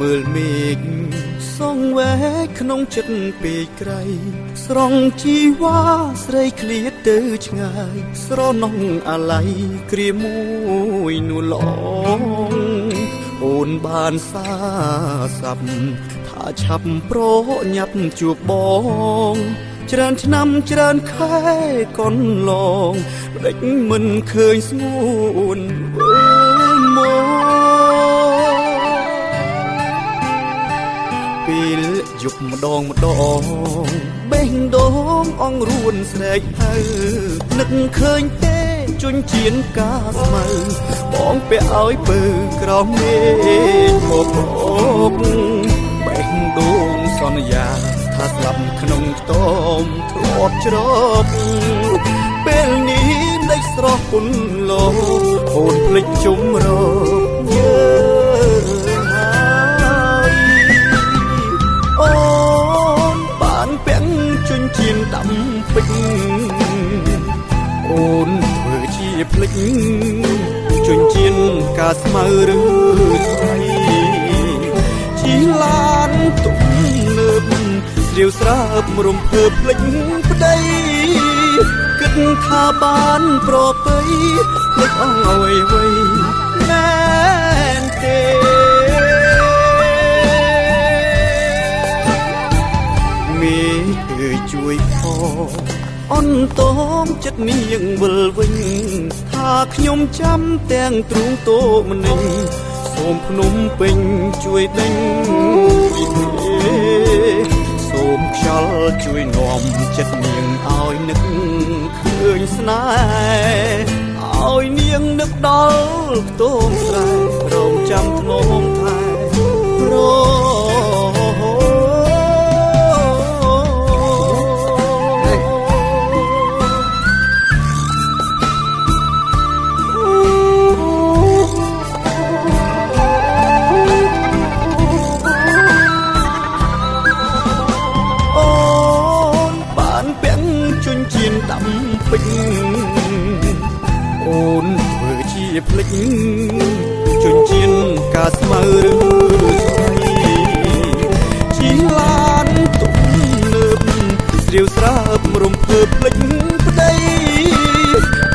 មើលមេឃសងវែកក្នុងចិត្តពេកក្រៃស្រង់ជីវ៉ាស្រីឃ្លាតទៅឆ្ងាយស្រណងអាឡ័យគ្រាមួយនួលងអូនបានសាស័ព្ទថាឆាប់ប្រញាប់ជួបបងច្រើនឆ្នាំច្រើនខែកន្លងដេចមិនឃើញស្ងួនវិលមកពេលយប់ម្ដងបេះដូងអង្រួនស្រែកហៅនឹកឃើញទេជញ្ជៀនកាស្មៅបងពាក់ឲ្យពើក្រោមមេឃមកពកបេះដូងសន្យាថាស្លាប់ក្នុងខ្ទមធ្លាប់ច្រកពេលនេះដេកស្រស់គុណលោអូនភ្លេចជុំរកយើងហើយអូនបានពាក់ជញ្ជៀនដាំពេជ្រអូនធ្វើជាភ្លេចជញ្ជៀនកាស្មៅឬស្រីជីឡានទុំលើបរាវស្រើបរំភើបភ្លេចប្តីគិតថាបានប្រពៃភ្លេចអស់អ្វីណែនទេមេអើយជួយផងអន្តងចិត្តនាងវិលវិញថាខ្ញុំចាំទាំងទ្រូងតោមនិញសូមភ្នំពេញជួយដេញពីសូមខ្យល់ជួយនាំចិត្តនាងឲ្យនឹកឃើញស្នេហ៍ឲ្យនាងនឹកដល់ខ្ទមស្រែរងចាំធ្នមថែរដាំពេជ្រអូនធ្វើជាភ្លេចជញ្ជៀនកាស្មៅឬស្រីជីឡានទុំលើបស្រាវស្រើបរំភើបភ្លេចប្តី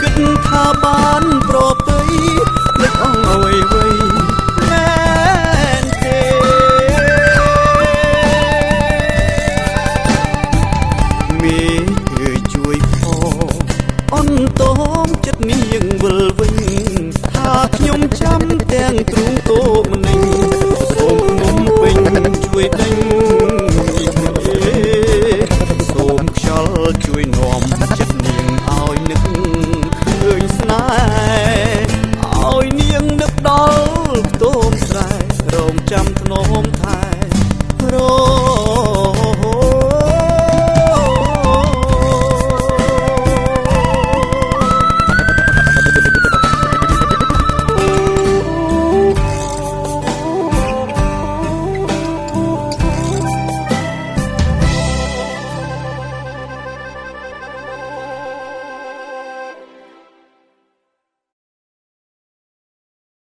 គិតថាបានប្រពៃភ្លេចអស់អ្វីណែនទេមេជួយអន្តងចិត្តនាងវិលវិញថាខ្ញុំចាំទាំងទ្រូងតោមនិញសូមភ្នំពេញជួយដេញពីសូមខ្យល់ជួយនាំចិត្តនាងឲ្យនឹកឃើញស្នេហ៍ឲ្យនាងនឹកដល់ខ្ទមស្រែរងចាំធ្នម